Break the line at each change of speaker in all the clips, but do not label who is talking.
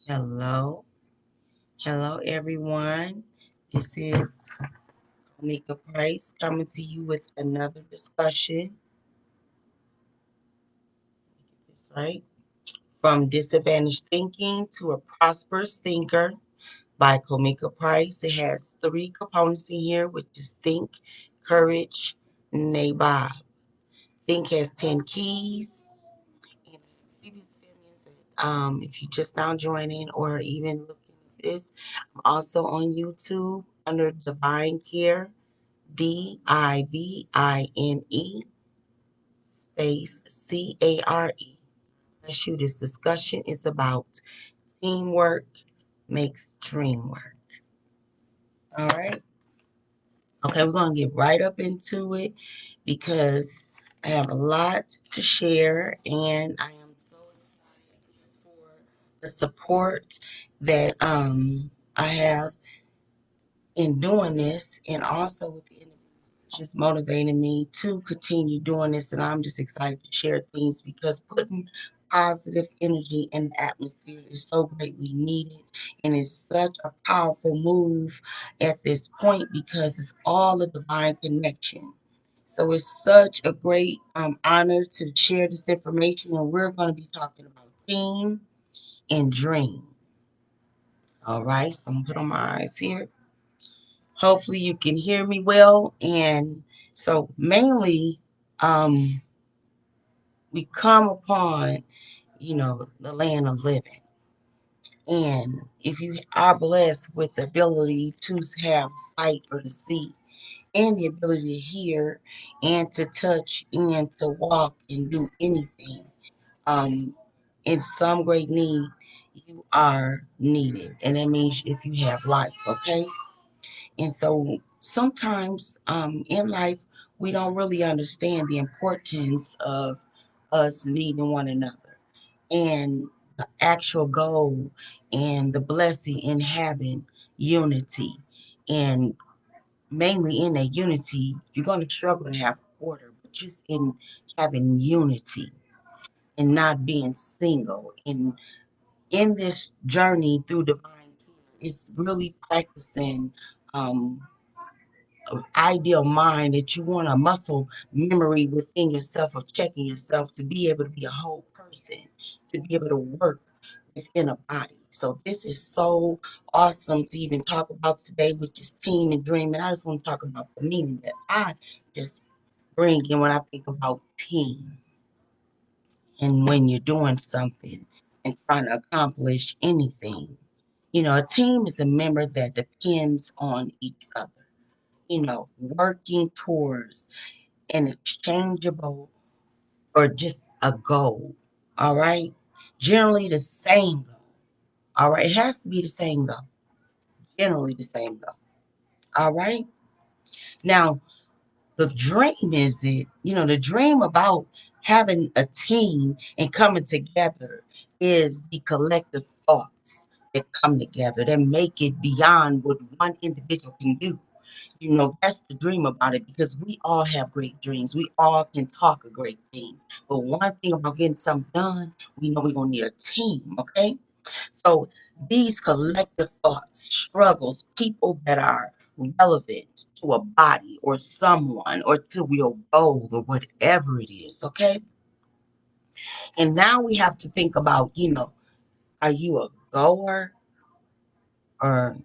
Hello, hello everyone. This is Mika Price coming to you with another discussion. That's right. From Disadvantaged Thinking to a Prosperous Thinker by Komika Price. It has three components in here, which is Think, Courage, Nabob. Think has 10 keys. And previous videos, if you just now joining or even looking at this, I'm also on YouTube under Divine Care. Divine space Care. Let's shoot this discussion is about teamwork makes dream work. All right. Okay, we're gonna get right up into it because I have a lot to share and I am so excited for the support that I have in doing this and also with the just motivating me to continue doing this. And I'm just excited to share things because putting positive energy in the atmosphere is so greatly needed. And it's such a powerful move at this point because it's all a divine connection. So it's such a great honor to share this information. And we're going to be talking about team and dream. All right, so I'm going to put on my eyes here. Hopefully you can hear me well. And so mainly, um, we come upon, the land of living. And if you are blessed with the ability to have sight or to see and the ability to hear and to touch and to walk and do anything, um, in some great need, you are needed. And that means if you have life, okay? And so sometimes in life, we don't really understand the importance of us needing one another and the actual goal and the blessing in having unity. And mainly in that unity, you're going to struggle to have order, but just in having unity and not being single. And in this journey through divine care, it's really practicing. Um, Ideal mind that you want a muscle memory within yourself of checking yourself to be able to be a whole person, to be able to work within a body. So this is so awesome to even talk about today with this team and dream. And I just want to talk about the meaning that I just bring in when I think about team and when you're doing something and trying to accomplish anything. A team is a member that depends on each other, working towards an exchangeable or just a goal. All right. Generally the same goal. All right. It has to be the same goal. Generally the same goal. All right. Now, the dream is the dream about having a team and coming together is the collective thoughts that come together that make it beyond what one individual can do. That's the dream about it because we all have great dreams. We all can talk a great thing. But one thing about getting something done, we know we're going to need a team, okay? So these collective thoughts, struggles, people that are relevant to a body or someone or to your goal or whatever it is, okay? And now we have to think about, are you a goer or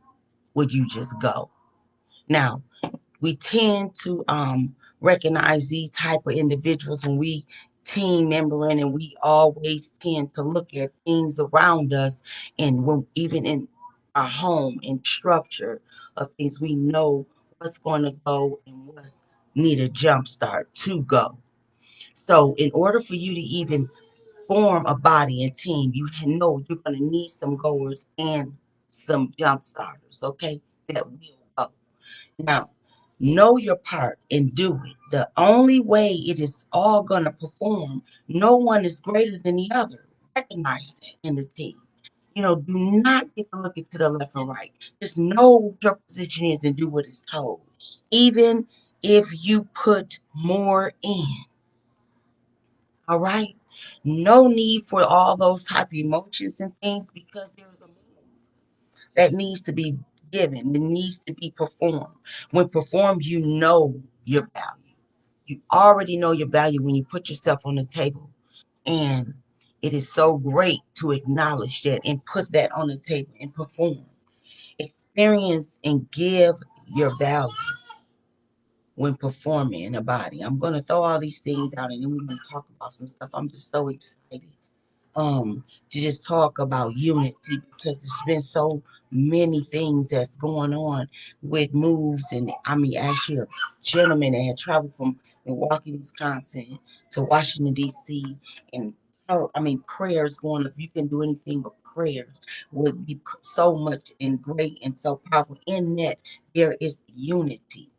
would you just go? Now, we tend to recognize these type of individuals when we team membering and we always tend to look at things around us and when even in our home and structure of things we know what's going to go and what's need a jump start to go. So in order for you to even form a body and team, you know you're going to need some goers and some jump starters, okay, that will go. Now, know your part and do it. The only way it is all going to perform, no one is greater than the other. Recognize that in the team. Do not get to looking to the left and right. Just know what your position is and do what is told. Even if you put more in, All right. No need for all those type of emotions and things because there's a move that needs to be given. It needs to be performed. When performed, you know your value. You already know your value when you put yourself on the table. And it is so great to acknowledge that and put that on the table and perform. Experience and give your value when performing in a body. I'm going to throw all these things out and then we're going to talk about some stuff. I'm just so excited to just talk about unity because there's been so many things that's going on with moves. And I mean, actually, a gentleman that had traveled from Milwaukee, Wisconsin to Washington, D.C., and I mean, prayers going up. You can do anything but prayers would be so much and great and so powerful. In that, there is unity,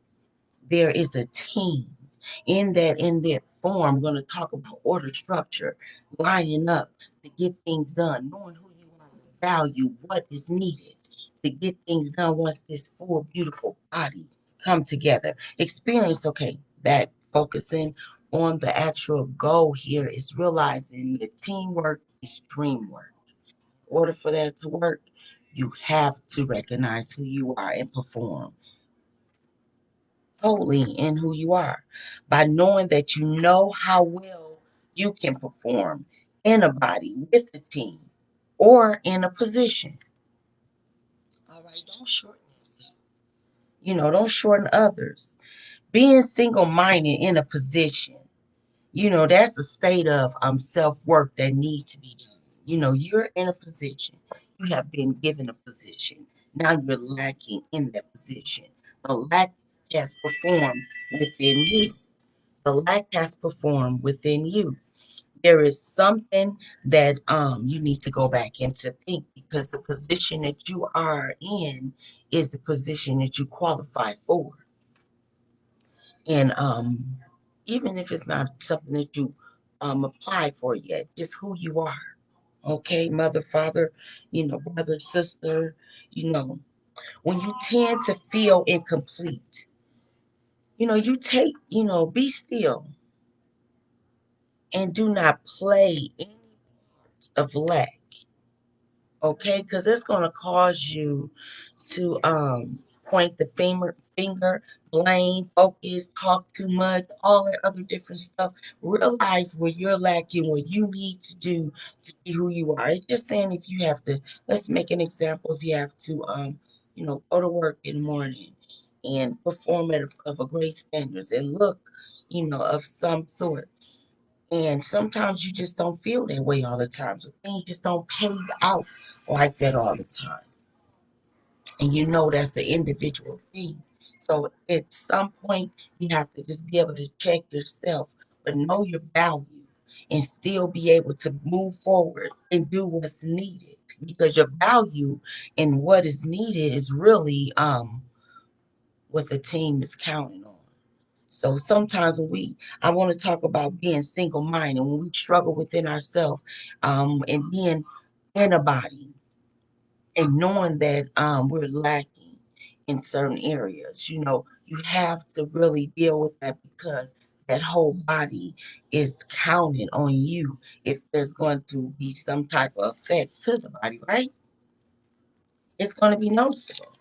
there is a team in that form. We're going to talk about order, structure, lining up to get things done, knowing who you are, the value, what is needed to get things done once this full beautiful body come together. Experience, okay, that focusing on the actual goal here is realizing that teamwork is dream work. In order for that to work, you have to recognize who you are and perform wholly in who you are by knowing that you know how well you can perform in a body with a team or in a position. All right, don't shorten yourself. Don't shorten others. Being single minded in a position, that's a state of self-work that needs to be done. You're in a position, you have been given a position. Now you're lacking in that position. The lack has performed within you. The lack has performed within you. There is something that you need to go back into think because the position that you are in is the position that you qualify for. And even if it's not something that you apply for yet, just who you are. Okay, mother, father, brother, sister, you know, when you tend to feel incomplete, you take, be still and do not play any parts of lack, okay? Because it's going to cause you to point the finger, blame, focus, talk too much, all that other different stuff. Realize where you're lacking, what you need to do to be who you are. It's just saying if you have to, let's make an example, if you have to go to work in the morning and perform of a great standards and look, of some sort. And sometimes you just don't feel that way all the time. So things just don't pay out like that all the time. And that's an individual thing. So at some point, you have to just be able to check yourself, but know your value and still be able to move forward and do what's needed. Because your value and what is needed is really what the team is counting on. So sometimes I want to talk about being single-minded when we struggle within ourselves, and being in a body and knowing that we're lacking in certain areas. You have to really deal with that because that whole body is counting on you if there's going to be some type of effect to the body, right? It's going to be noticeable.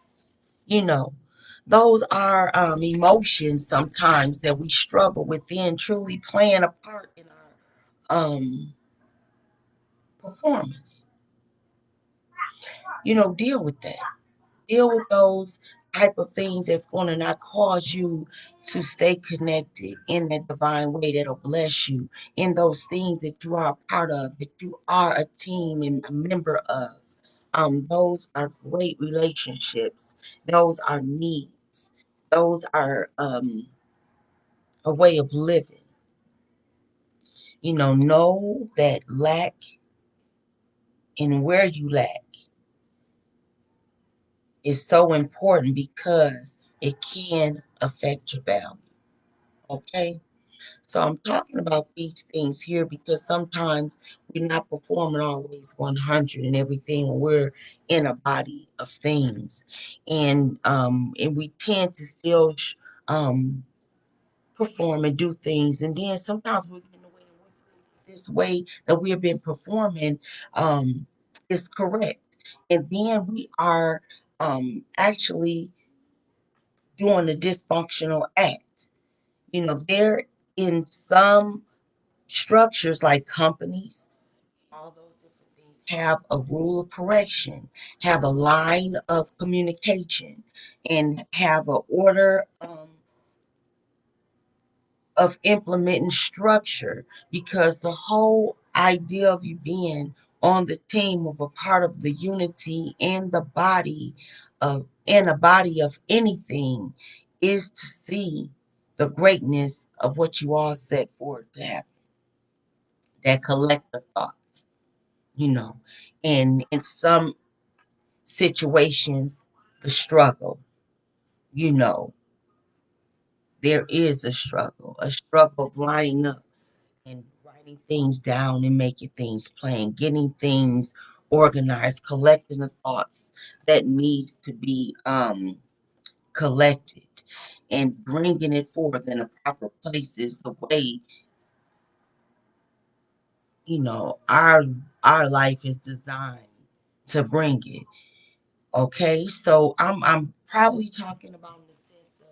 You know, those are emotions sometimes that we struggle within truly playing a part in our performance. Deal with that. Deal with those type of things that's going to not cause you to stay connected in that divine way that'll bless you in those things that you are a part of, that you are a team and a member of. Those are great relationships. Those are needs. Those are a way of living. Know that lack and where you lack is so important because it can affect your value. Okay? So I'm talking about these things here because sometimes we're not performing always 100 and everything when we're in a body of things. And we tend to still um perform and do things. And then sometimes we get in the way this way that we have been performing is correct. And then we are actually doing a dysfunctional act. They're in some structures like companies, all those different things have a rule of correction, have a line of communication, and have an order of implementing structure, because the whole idea of you being on the team of a part of the unity and the body of anything is to see the greatness of what you all set forward to happen, that collective thoughts, you know, and in some situations, the struggle, you know, there is a struggle of lining up and writing things down and making things plain, getting things organized, collecting the thoughts that needs to be collected and bringing it forth in the proper places the way our life is designed to bring it. Okay, so I'm probably talking about in the sense of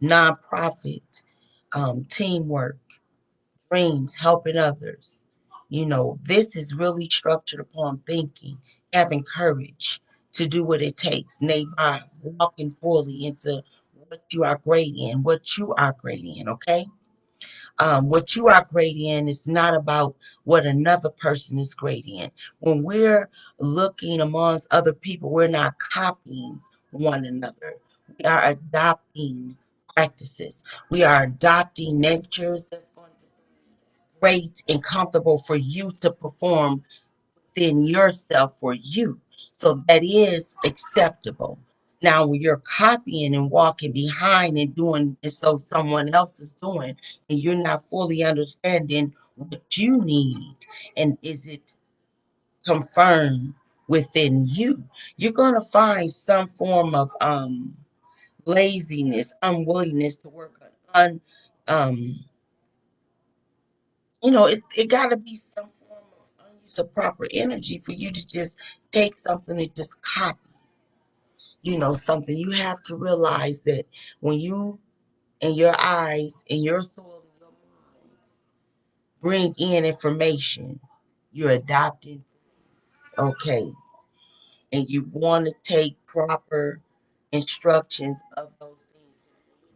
nonprofit, teamwork, dreams, helping others. This is really structured upon thinking, having courage to do what it takes, by walking fully into what you are great in, okay? What you are great in is not about what another person is great in. When we're looking amongst other people, we're not copying one another. We are adopting practices. We are adopting natures that's going to great and comfortable for you to perform within yourself for you. So that is acceptable. Now, when you're copying and walking behind and doing and so someone else is doing, and you're not fully understanding what you need, and is it confirmed within you, you're going to find some form of laziness, unwillingness to work on it got to be some form of use of proper energy for you to just take something and just copy, something. You have to realize that when you and your eyes and your soul and your mind bring in information, you're adopting, okay, and you want to take proper instructions of those things,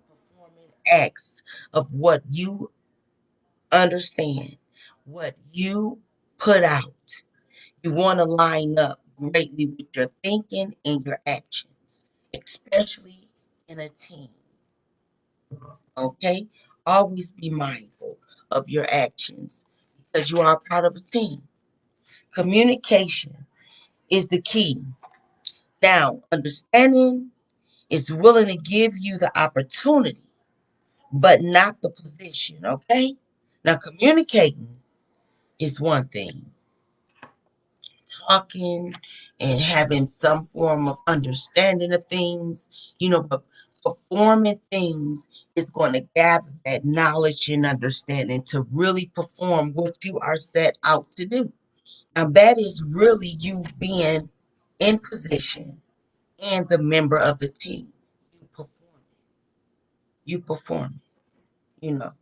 performing acts of what you understand, what you put out. You want to line up greatly with your thinking and your actions, especially in a team. Okay? Always be mindful of your actions because you are part of a team. Communication is the key. Now, understanding is willing to give you the opportunity, but not the position. Okay? Now, communicating is one thing, talking and having some form of understanding of things, but performing things is going to gather that knowledge and understanding to really perform what you are set out to do. Now, that is really you being in position and the member of the team. You perform. You perform. You know,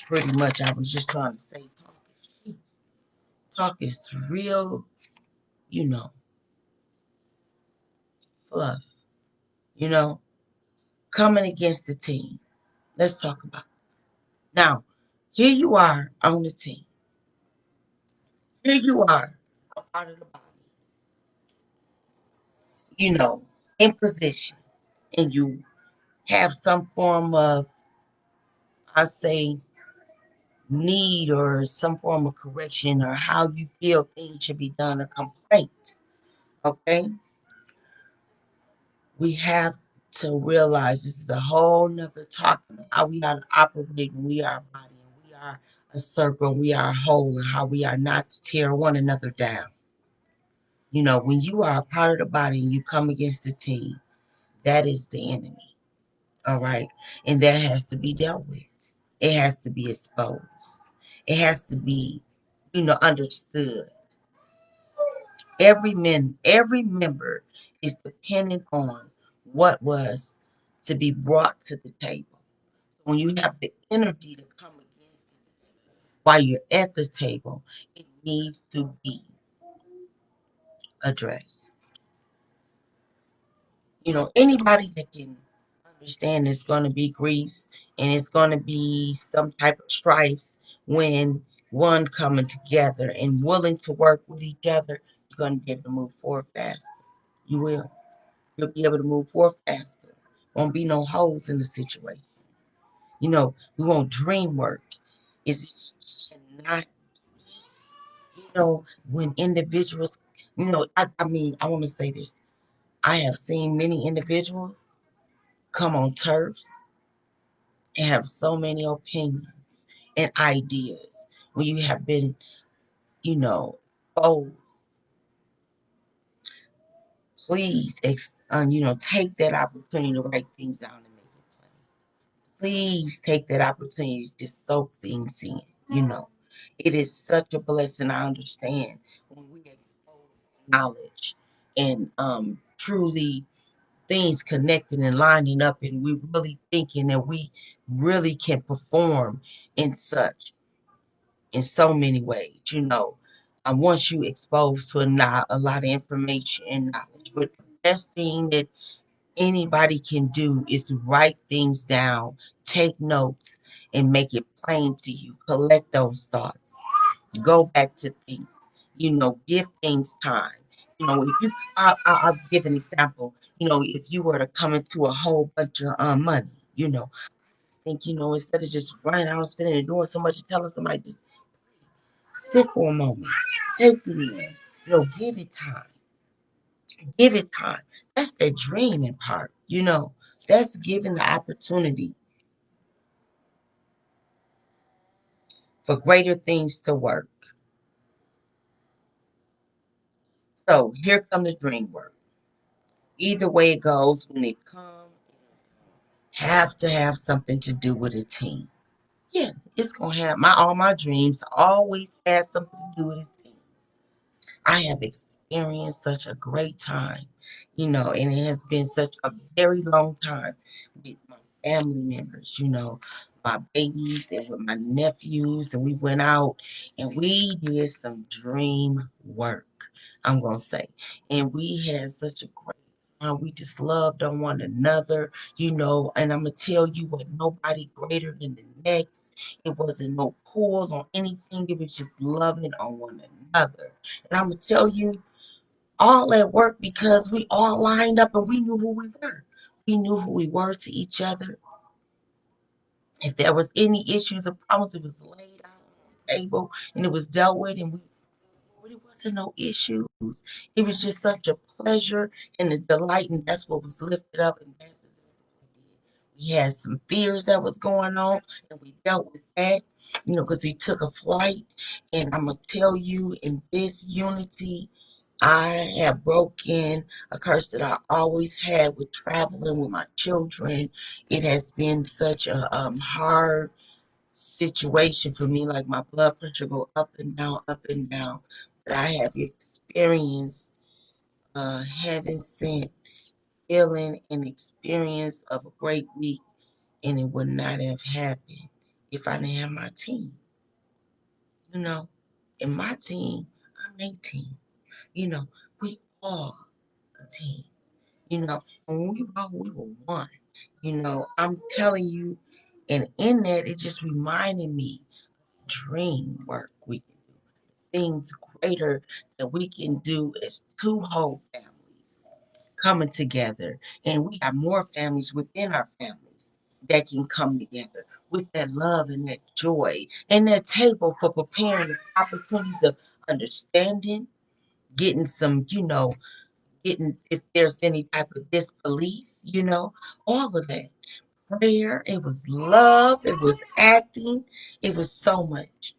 pretty much I was just trying to say talk is cheap. Talk is real, you know, fluff. You know, coming against the team. Let's talk about it. Now, here you are on the team. Here you are, a part of the body, in position, and you have some form of, I say, need or some form of correction or how you feel things should be done, a complaint. Okay? We have to realize this is a whole nother talk about how we are to operate when we are a body and we are a circle and we are a whole, and how we are not to tear one another down. When you are a part of the body and you come against the team, that is the enemy. All right. And that has to be dealt with. It has to be exposed. It has to be, understood. Every member is dependent on what was to be brought to the table. When you have the energy to come against it while you're at the table, it needs to be addressed. Anybody that can understand there's going to be griefs and it's going to be some type of strifes when one coming together and willing to work with each other, you're going to be able to move forward faster. You will. You'll be able to move forward faster. Won't be no holes in the situation. We want dream work. Is not this, when individuals, I mean, I want to say this. I have seen many individuals come on turfs and have so many opinions and ideas when you have been, exposed. Please, take that opportunity to write things down and make it plain. Please take that opportunity to soak things in. It is such a blessing. I understand when we expose knowledge and truly things connecting and lining up, and we really thinking that we really can perform in so many ways. Once you exposed to a lot of information and knowledge, but the best thing that anybody can do is write things down, take notes, and make it plain to you. Collect those thoughts. Go back to think. Give things time. If you, I'll give an example. If you were to come into a whole bunch of money, think, instead of just running out and spending and doing so much, telling somebody just sit for a moment, take it in. Give it time. Give it time. That's the dreaming part. That's giving the opportunity for greater things to work. So here come the dream work. Either way it goes, when it comes, have to have something to do with a team. Yeah, it's gonna have all my dreams always had something to do with a team. I have experienced such a great time, and it has been such a very long time with my family members, my babies and with my nephews, and we went out and we did some dream work, I'm gonna say. And we had such a great time. We just loved on one another, and I'm gonna tell you what, nobody greater than the next. It wasn't no pull on anything, it was just loving on one another. And I'm gonna tell you, all at work because we all lined up and we knew who we were. We knew who we were to each other. If there was any issues or problems, it was laid out on the table and it was dealt with, and it wasn't no issues. It was just such a pleasure and a delight, and that's what was lifted up, and that's what we did. We had some fears that was going on, and we dealt with that, because he took a flight. And I'm gonna tell you, in this unity, I have broken a curse that I always had with traveling with my children. It has been such a hard situation for me, like my blood pressure go up and down. But I have experienced heaven sent feeling and experience of a great week, and it would not have happened if I didn't have my team. You know, in my team, I'm 18. We are a team. When we were one. I'm telling you, and in that, it just reminded me, dream work we can do, things greater that we can do as two whole families coming together. And we have more families within our families that can come together with that love and that joy and that table for preparing the opportunities of understanding, getting some, getting if there's any type of disbelief, all of that. Prayer, it was love, it was acting, it was so much.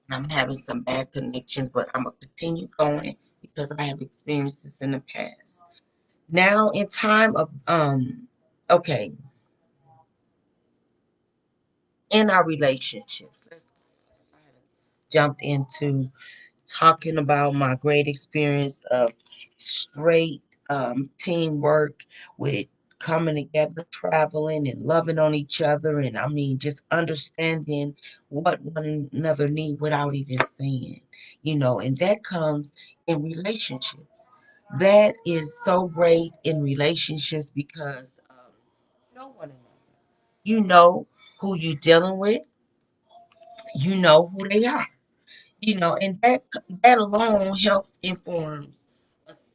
I'm having some bad connections, but I'm gonna continue going because I have experienced this in the past. Now, in time of okay, in our relationships, jumped into talking about my great experience of straight teamwork with coming together, traveling, and loving on each other. And I mean, just understanding what one another need without even saying, and that comes in relationships. That is so great in relationships because know one another. You know who you're dealing with. You know who they are. And that alone helps informs us,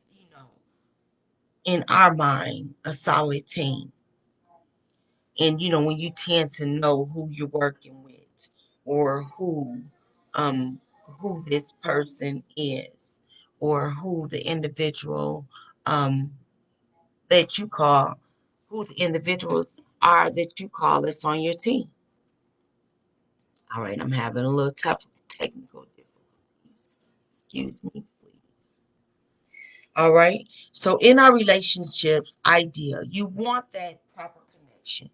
in our mind, a solid team. And when you tend to know who you're working with or um who this person is or who the individual um that you call who the individuals are that you call us on your team. All right, I'm having a little tough technical difficulties. Excuse me, please. All right. So in our relationships, idea, you want that proper connection.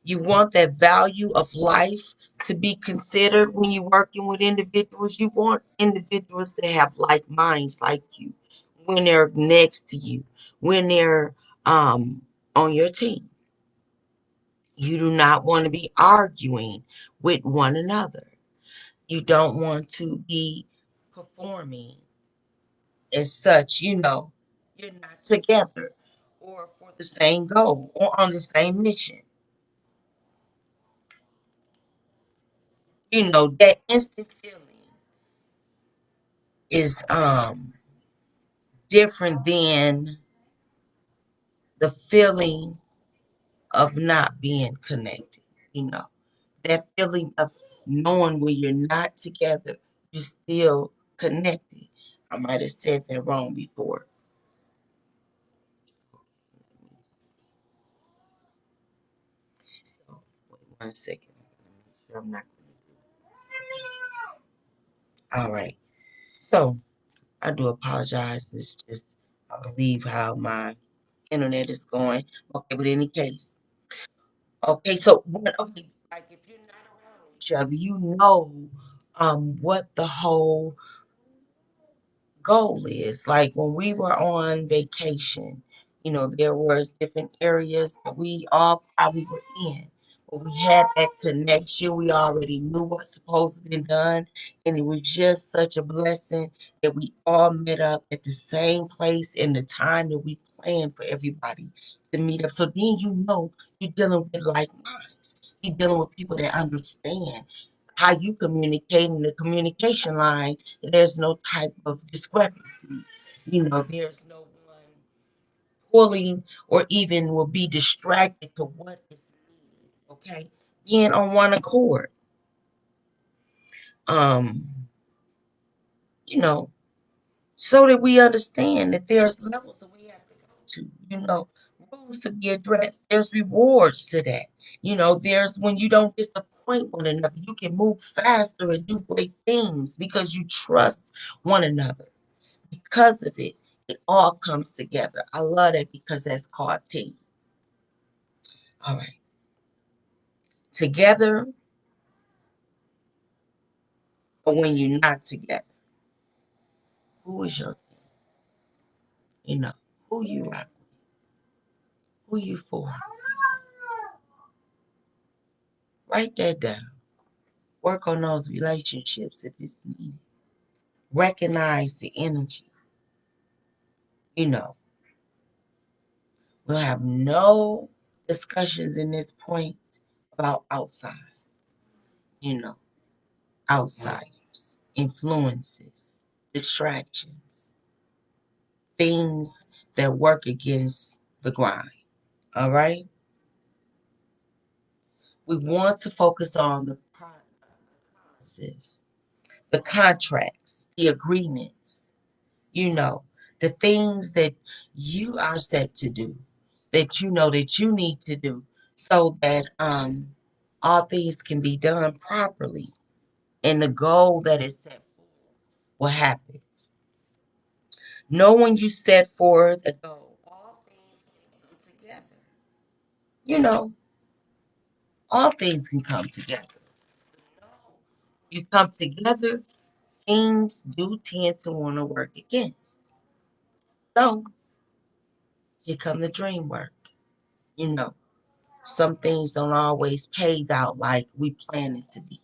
You want that value of life to be considered when you're working with individuals. You want individuals to have like minds like you when they're next to you, when they're on your team. You do not want to be arguing with one another. You don't want to be performing as such, you're not together or for the same goal or on the same mission. That instant feeling is different than the feeling of not being connected. You know, that feeling of knowing when you're not together, you're still connected. I might have said that wrong before. So, wait 1 second. Make sure I'm not going to do. All right. So, I do apologize. It's just, I believe how my internet is going. Okay, but in any case. Okay, so okay, like if you're not around each other, what the whole goal is. Like when we were on vacation, there was different areas that we all probably were in. But we had that connection. We already knew what's supposed to be done. And it was just such a blessing that we all met up at the same place in the time that we planned for everybody to meet up. So then you're dealing with like minds. You're dealing with people that understand how you communicate in the communication line. There's no type of discrepancies. There's no one pulling or even will be distracted to what is needed. Okay, being on one accord. Um, you know, so that we understand that there's levels that we have to go to. Rules to be addressed. There's rewards to that. There's when you don't disappoint one another, you can move faster and do great things because you trust one another. Because of it, it all comes together. I love that because that's called team. All right. Together or when you're not together. Who is your team? You know, who you rock with, who you for. Write that down. Work on those relationships if it's needed. Recognize the energy. You know, we'll have no discussions in this point about you know, outsiders, influences, distractions, things that work against the grind. All right. We want to focus on the promises, the contracts, the agreements, the things that you are set to do, that you know that you need to do so that all things can be done properly and the goal that is set forth will happen. Know when you set forth a goal, all things can come together. You know, all things can come together. You come together, things do tend to want to work against. So here come the dream work. You know, some things don't always pay out like we plan it to be.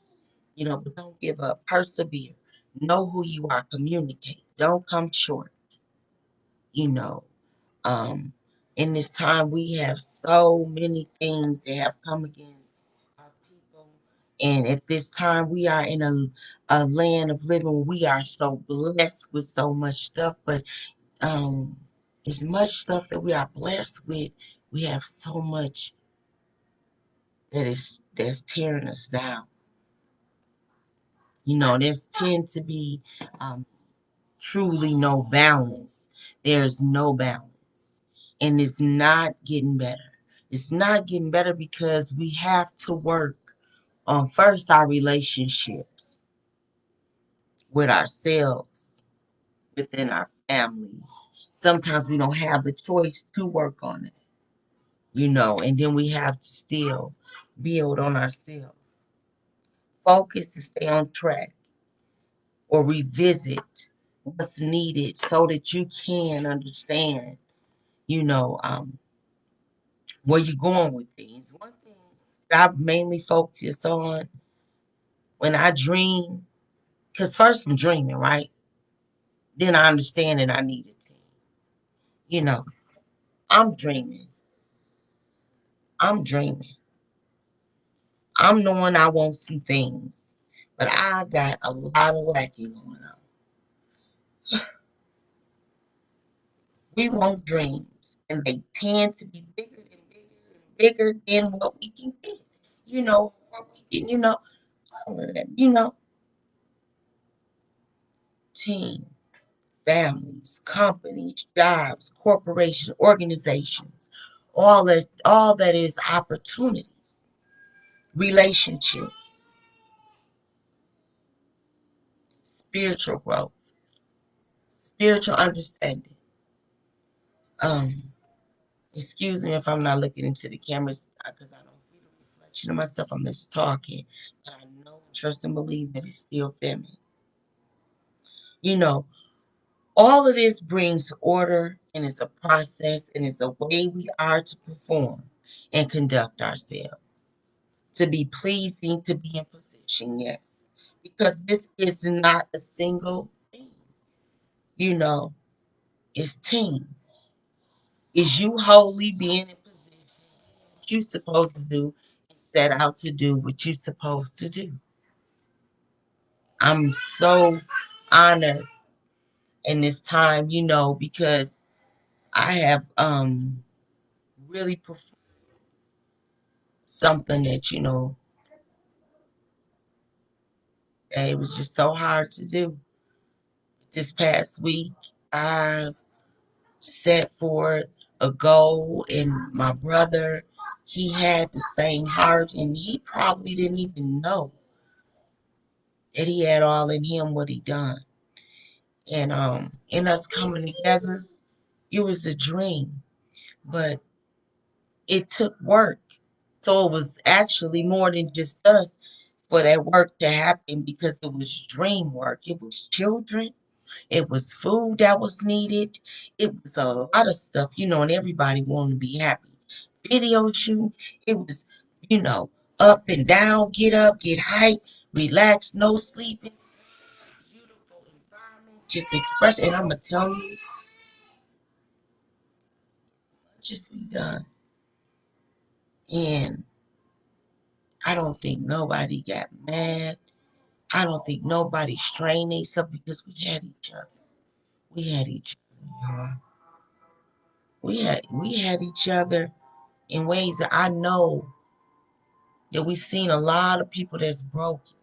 But don't give up. Persevere. Know who you are. Communicate. Don't come short. You know, um, in this time we have so many things that have come against our people. And at this time we are in a land of living. We are so blessed with so much stuff, but um as much stuff that we are blessed with, we have so much that's tearing us down. There's tend to be um truly no balance. There's no balance. And it's not getting better. It's not getting better because we have to work on first our relationships with ourselves, within our families. Sometimes we don't have the choice to work on it, and then we have to still build on ourselves. Focus to stay on track or revisit what's needed so that you can understand, you know, um, where you're going with things. One thing that I mainly focus on when I dream, because first I'm dreaming, right? Then I understand that I need a team. You know, I'm dreaming. I'm dreaming. I'm knowing I want some things, but I got a lot of lacking going on. We want dreams, and they tend to be bigger and bigger and bigger than what we can get. What we can, all of that. Team, families, companies, jobs, corporations, organizations, all that is opportunities, relationships, spiritual growth, spiritual understanding. Um, Excuse me if I'm not looking into the cameras because I don't see the reflection of myself. I'm just talking, but I know, trust, and believe that it's still feminine. You know, all of this brings order and it's a process and it's the way we are to perform and conduct ourselves. To be pleasing, to be in position, yes. Because this is not a single thing. You know, it's team. Is you wholly being in position, what you're supposed to do, and set out to do what you're supposed to do. I'm so honored in this time, because I have really performed something that, it was just so hard to do. This past week, I set forth a goal, and my brother, he had the same heart, and he probably didn't even know that he had all in him what he done. And in us coming together, it was a dream, but it took work. So it was actually more than just us for that work to happen because it was dream work. It was children. It was food that was needed. It was a lot of stuff, and everybody wanted to be happy. Video shoot, it was, you know, up and down, get up, get hype, relax, no sleeping, beautiful environment, just express. And I'm going to tell you, just be done. And I don't think nobody got mad. I don't think nobody strained themselves because we had each other. We had each other, y'all. We had each other in ways that I know that we've seen a lot of people that's broken.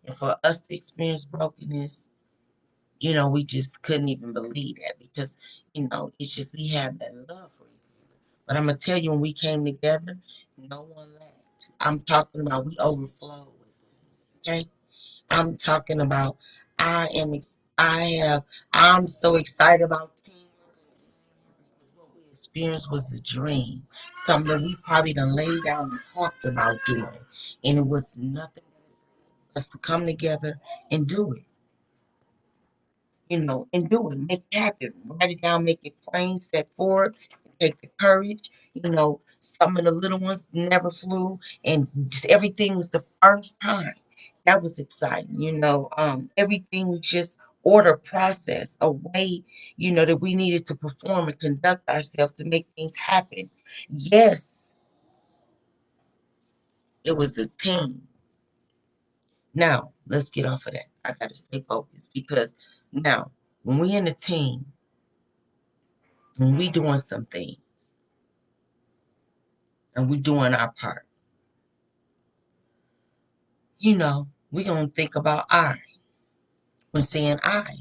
And for us to experience brokenness, we just couldn't even believe that because, it's just we have that love for each other. But I'm going to tell you, when we came together, no one lacked. I'm talking about we overflowed. Okay? I'm talking about I am, I have, I'm so excited about teamwork. What we experienced was a dream, something that we probably done laid down and talked about doing, and it was nothing. us to come together and do it. And do it. Make it happen. Write it down, make it plain, step forward, take the courage. Some of the little ones never flew, and just everything was the first time. That was exciting. Everything was just order, process, a way, that we needed to perform and conduct ourselves to make things happen. Yes, it was a team. Now, let's get off of that. I got to stay focused because now, when we in a team, when we doing something and we doing our part, we going to think about I. When saying I,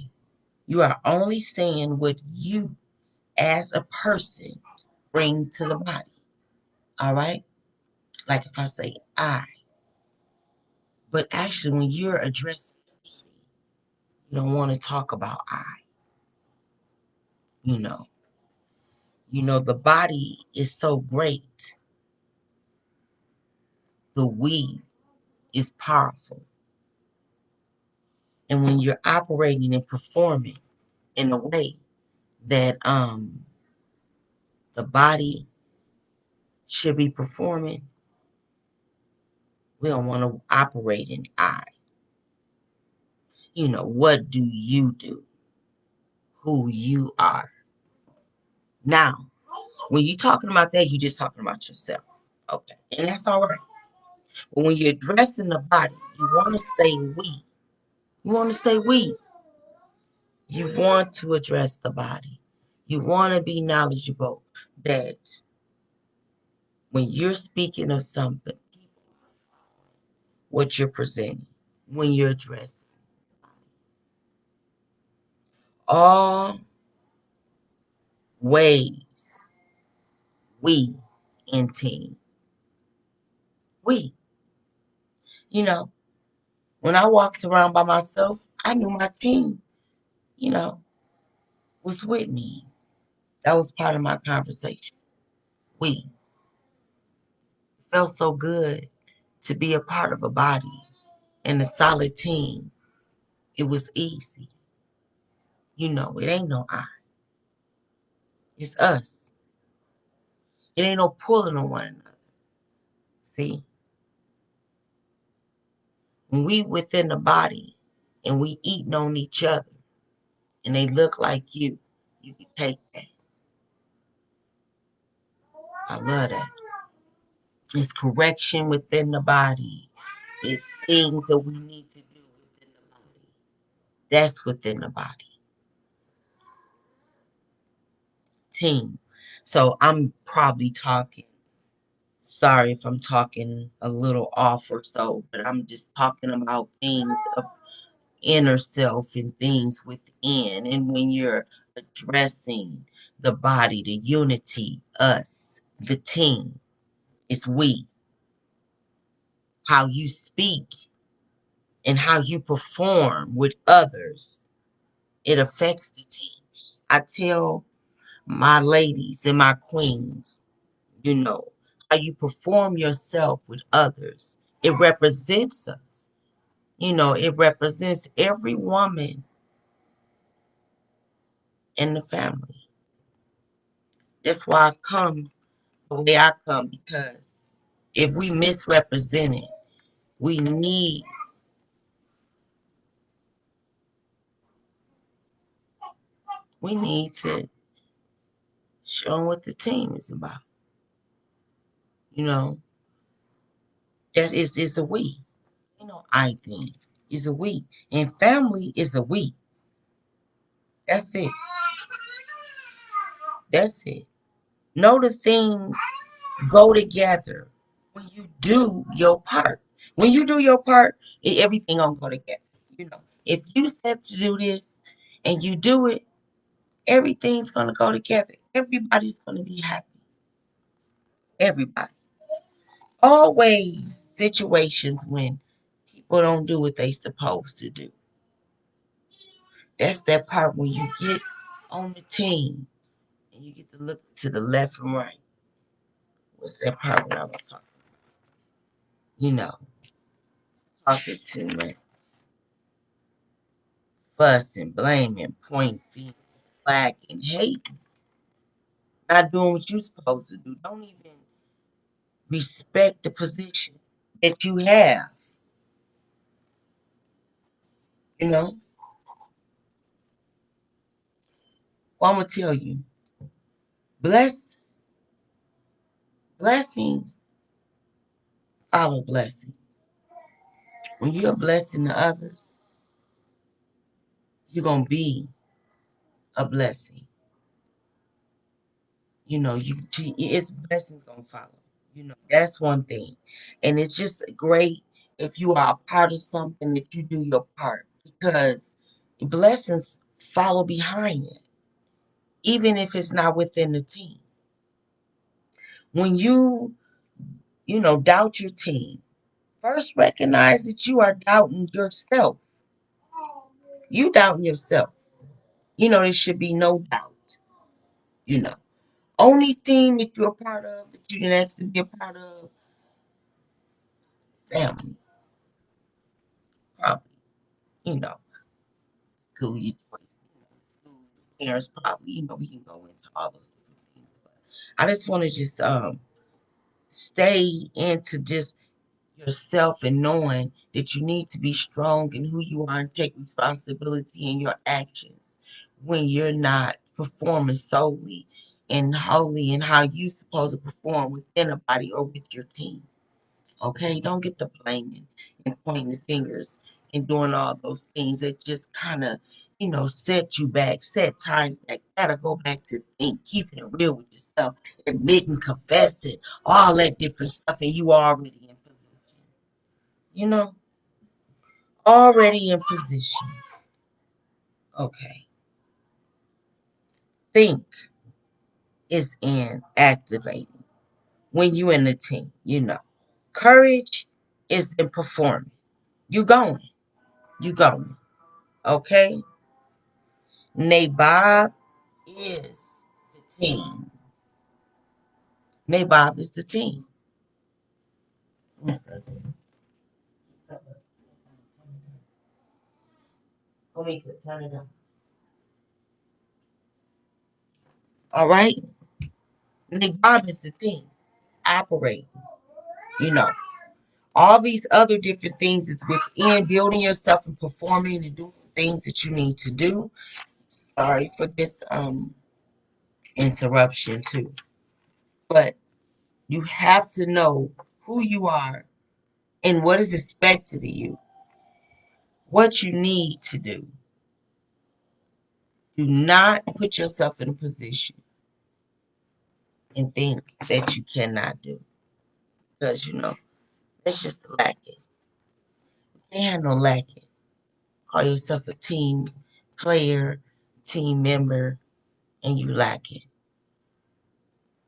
you are only saying what you as a person bring to the body. All right? Like if I say I, but actually when you're addressing me, you don't want to talk about I. You know, the body is so great. The we is powerful. And when you're operating and performing in a way that the body should be performing, we don't want to operate in I. What do you do? Who you are. Now, when you're talking about that, you're just talking about yourself. Okay. And that's all right. But when you're addressing the body, you want to say we. You want to say we. You want to address the body. You want to be knowledgeable that when you're speaking of something, what you're presenting, when you're addressing all ways, we in team. We. When I walked around by myself, I knew my team, you know, was with me. That was part of my conversation. We felt so good to be a part of a body and a solid team. It was easy. It ain't no I. It's us. It ain't no pulling on one another. See, when we within the body and we eating on each other and they look like you can take that. I love that. It's correction within the body. It's things that we need to do within the body. That's within the body. Team. So I'm probably talking, sorry if I'm talking a little off or so, but I'm just talking about things of inner self and things within. And when you're addressing the body, the unity, us, the team, it's we. How you speak and how you perform with others, it affects the team. I tell my ladies and my queens, how you perform yourself with others, it represents us. It represents every woman in the family. That's why I come the way I come, because if we misrepresent it, we need to show them what the team is about. That is a we. I think is a we. And family is a we. That's it. That's it. Know the things go together when you do your part. When you do your part, everything gonna go together. If you said to do this and you do it, everything's gonna go together. Everybody's gonna be happy. Everybody. Always situations when people don't do what they supposed to do. That's that part when you get on the team and you get to look to the left and right. What's that part when I was talking? You know, talking too much, fussing, blaming, pointing fingers, flagging, hating, not doing what you're supposed to do. Don't even respect the position that you have. You know, well, I'm gonna tell you, bless blessings follow blessings. When you're a blessing to others, you're gonna be a blessing. It's blessings gonna follow. That's one thing, and it's just great if you are a part of something that you do your part because blessings follow behind it, even if it's not within the team. When you doubt your team, first recognize that you are doubting yourself. You doubting yourself. There should be no doubt. You know, only team that you're a part of that you didn't actually be a part of, family, probably. You know, school your choice. School, parents, probably. We can go into all those different things, but I just want to just stay into just yourself and knowing that you need to be strong in who you are and take responsibility in your actions when you're not performing solely and wholly in how you supposed to perform within a body or with your team. Okay, don't get the blaming and pointing the fingers and doing all those things that just kind of, set you back, set times back. Gotta go back to think, keeping it real with yourself, admitting, confessing, all that different stuff, and you already in position. You know, already in position. Okay, think is in activating when you in the team. Courage is in performing. You going, you going. Okay. Nabob is the team. Nabob is the team. Omika, turn it on. All right. Nabob is the team. Operate. You know. All these other different things is within building yourself and performing and doing things that you need to do. Sorry for this interruption too. But you have to know who you are and what is expected of you. What you need to do. Do not put yourself in a position and think that you cannot do. Because that's just lacking. You can't have no lacking. Call yourself a team player, team member, and you lacking,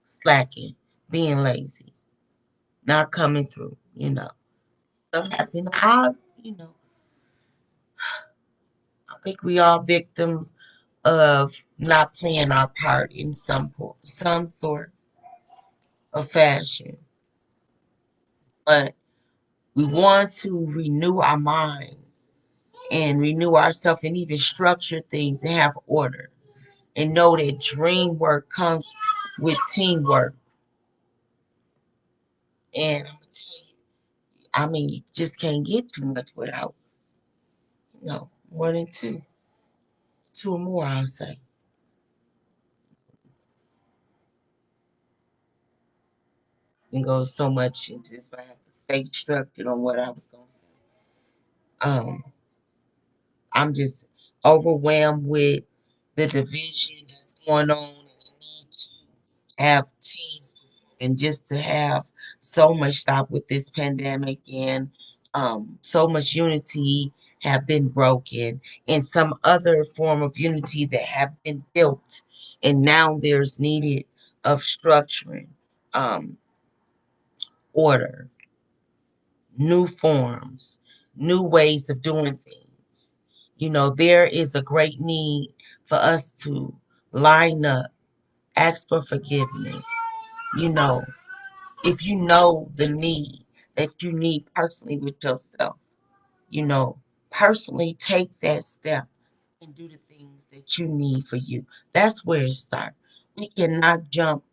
slacking, being lazy, not coming through. Stuff happen. I think we are victims of not playing our part in some sort of fashion. But we want to renew our mind and renew ourselves and even structure things and have order and know that dream work comes with teamwork. And I'm gonna tell you, I mean, you just can't get too much without, more than two or more, I'll say. And go so much into this, but I have to stay structured on what I was gonna say. Um, I'm just overwhelmed with the division that's going on and the need to have teams and just to have so much stop with this pandemic and so much unity have been broken and some other form of unity that have been built and now there's needed of structuring, um, order, new forms, new ways of doing things. There is a great need for us to line up, ask for forgiveness. You know, if you know the need that you need personally with yourself, You know, personally take that step and do the things that you need for you. That's where it starts. We cannot jump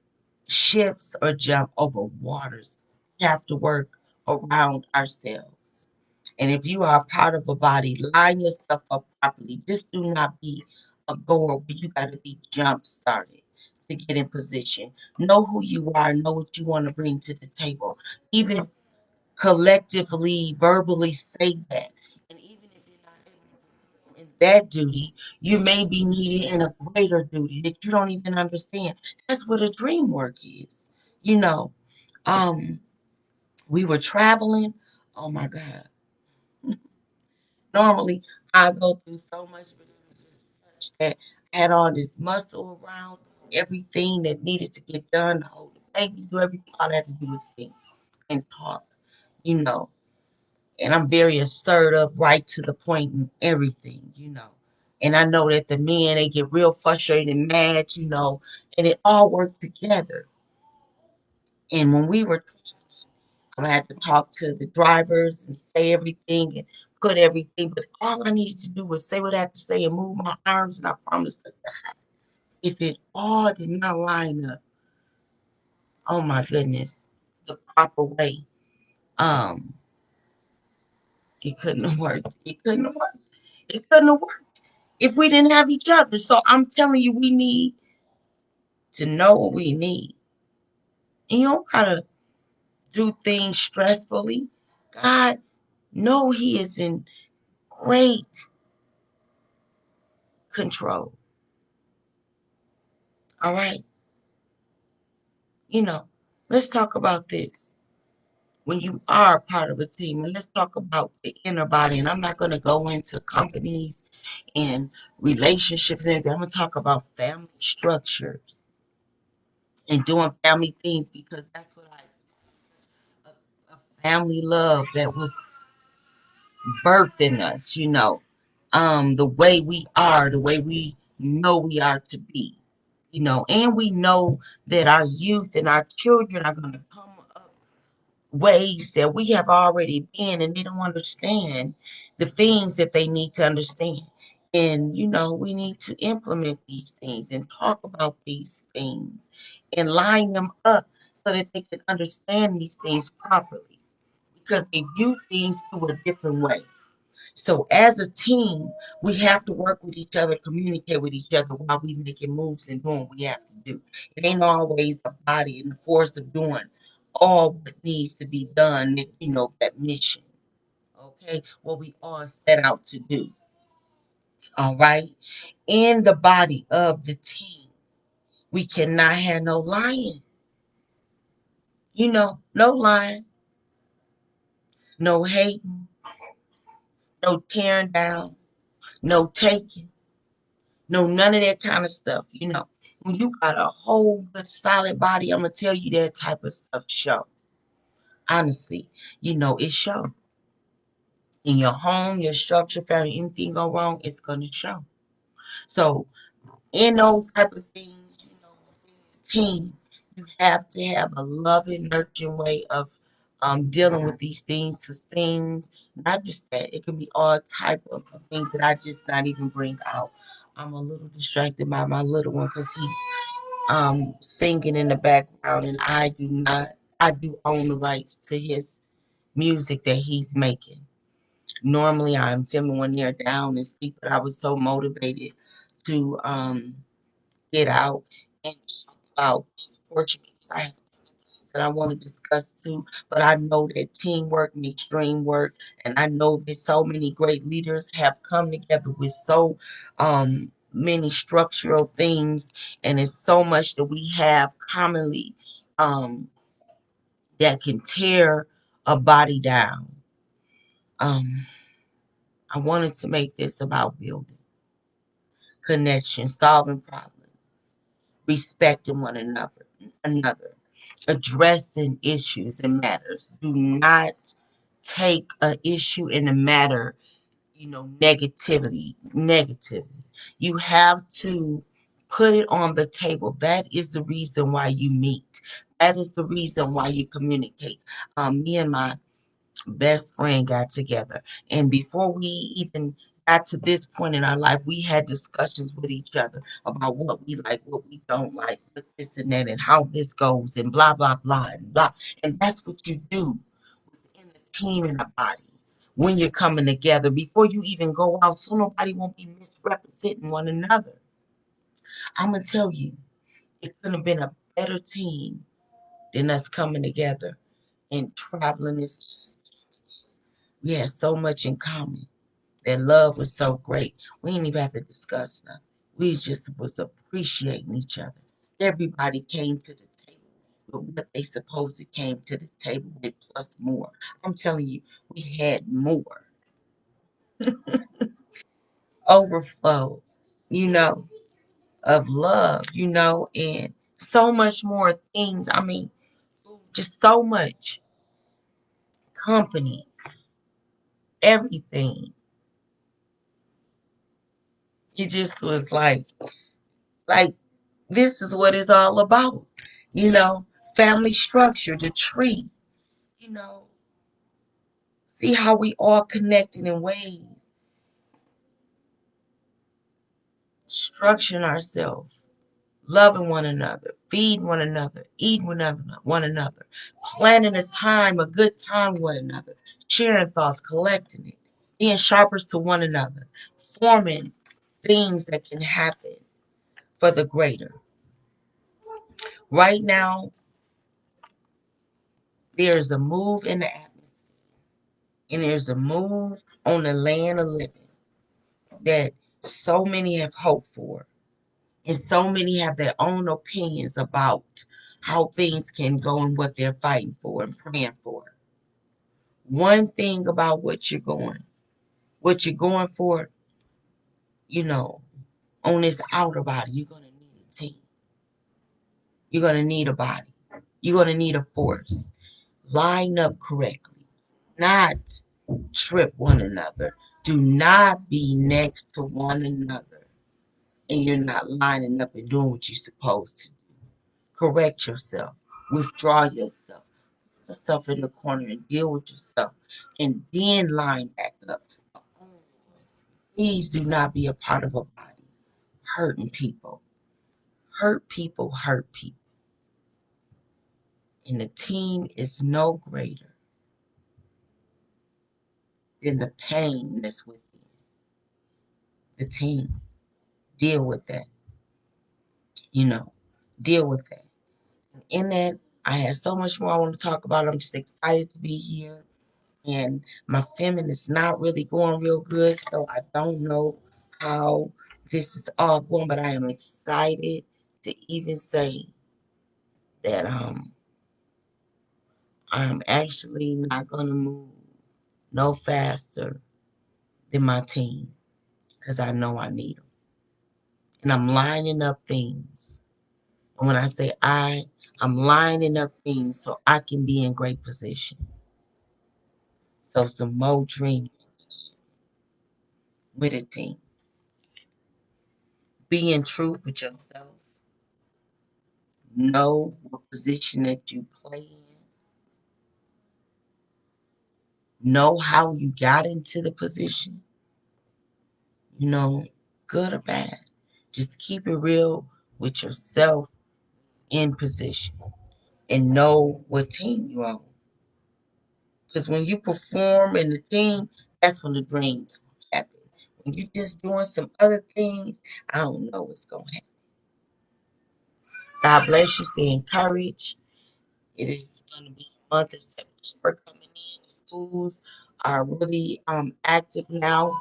ships or jump over waters. We have to work around ourselves. And if you are a part of a body, line yourself up properly. Just do not be a goer, but you got to be jump started to get in position. Know who you are, know what you want to bring to the table. Even collectively, verbally say that. And even if you're not able to in that duty, you may be needed in a greater duty that you don't even understand. That's what a dream work is. You know, um, we were traveling. Oh my God. Normally, I go through so much, but it was just such that I had all this muscle around everything that needed to get done, to hold the babies, do everything. All I had to do was think and talk, you know. And I'm very assertive, right to the point in everything, you know. And I know that the men, they get real frustrated and mad, you know, and it all worked together. And when we were, I had to talk to the drivers and say everything and put everything, but all I needed to do was say what I had to say and move my arms, and I promised that if it all did not line up, oh my goodness, the proper way, um, it couldn't have worked. It couldn't have worked. It couldn't have worked if we didn't have each other. So I'm telling you, we need to know what we need. And you don't gotta do things stressfully. God, know He is in great control. All right. You know, let's talk about this. When you are part of a team, and let's talk about the inner body. And I'm not going to go into companies and relationships and everything. I'm going to talk about family structures and doing family things because that's what a family love that was birthed in us, you know. The way we are, the way we know we are to be, you know, and we know that our youth and our children are going to come up ways that we have already been and they don't understand the things that they need to understand. And, you know, we need to implement these things and talk about these things and line them up so that they can understand these things properly because they view things through a different way. So as a team, we have to work with each other, communicate with each other while we making moves and doing what we have to do. It ain't always the body and the force of doing all what needs to be done, you know, that mission. Okay, what we all set out to do. All right. In the body of the team, we cannot have no lying. You know, no lying, no hating, no tearing down, no taking. No, none of that kind of stuff. You know, when you got a whole good solid body, I'm gonna tell you that type of stuff show. Honestly, you know, it show. In your home, your structure, family, anything go wrong, it's gonna show. So in those type of things, you know, within your team, you have to have a loving, nurturing way of dealing with these things. Cause things, not just that, it can be all type of things that I just not even bring out. I'm a little distracted by my little one because he's singing in the background, and I do not. I do own the rights to his music that he's making. Normally, I'm filming when they're down and sleep, but I was so motivated to get out and talk about this portion because I have things that I want to discuss too. But I know that teamwork makes dream work, and I know that so many great leaders have come together with so many structural things, and it's so much that we have commonly um, that can tear a body down. Um, I wanted to make this about building connection, solving problems, respecting one another, addressing issues and matters. Do not take an issue and a matter, you know, negatively. You have to put it on the table. That is the reason why you meet. That is the reason why you communicate. Me and my best friend got together. And before we even got to this point in our life, we had discussions with each other about what we like, what we don't like, what this and that, and how this goes, and blah, blah, blah, and blah. And that's what you do within the team and the body when you're coming together before you even go out, so nobody won't be misrepresenting one another. I'm going to tell you, it couldn't have been a better team than us coming together and traveling this. We had so much in common. Their love was so great. We didn't even have to discuss nothing. We just was appreciating each other. Everybody came to the table with what they supposed to came to the table with plus more. I'm telling you, we had more overflow, you know, of love, and so much more things. I mean, just so much company, everything. It just was like this is what it's all about. You know, family structure, the tree, you know, see how we all connected in ways, structuring ourselves, loving one another, feeding one another, eating one another, planning a good time with one another, sharing thoughts, collecting it, being sharpers to one another, forming things that can happen for the greater. Right now, there's a move in the atmosphere, and there's a move on the land of living that so many have hoped for, and so many have their own opinions about how things can go and what they're fighting for and praying for. One thing about what you're going for, you know, on this outer body, you're going to need a team. You're going to need a body. You're going to need a force. Line up correctly, not trip one another. Do not be next to one another and you're not lining up and doing what you're supposed to. Correct yourself, withdraw yourself, put yourself in the corner and deal with yourself, and then line back up. Please do not be a part of a body hurting people. Hurt people hurt people. And the team is no greater than the pain that's within the team. Deal with that, you know, deal with that. In that, I had so much more I want to talk about. I'm just excited to be here. And my feminine is not really going real good, so I don't know how this is all going, but I am excited to even say that I'm actually not going to move no faster than my team because I know I need them. And I'm lining up things. And when I say I'm lining up things so I can be in great position. So some more dreaming with a team. Being true with yourself. Know what position that you play in. Know how you got into the position. You know, good or bad. Just keep it real with yourself in position and know what team you're on. Because when you perform in the team, that's when the dreams happen. When you're just doing some other things, I don't know what's going to happen. God bless you. Stay encouraged. It is going to be the month of September coming in. The schools are really active now.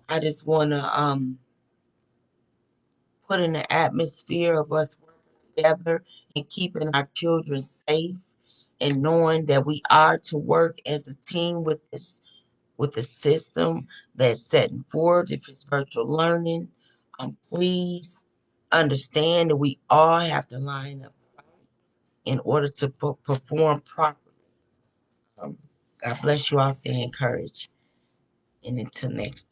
I just want to put in the atmosphere of us working together and keeping our children safe and knowing that we are to work as a team with the system that's setting forward. If it's virtual learning, please understand that we all have to line up in order to perform properly. God bless you all. Stay encouraged. And until next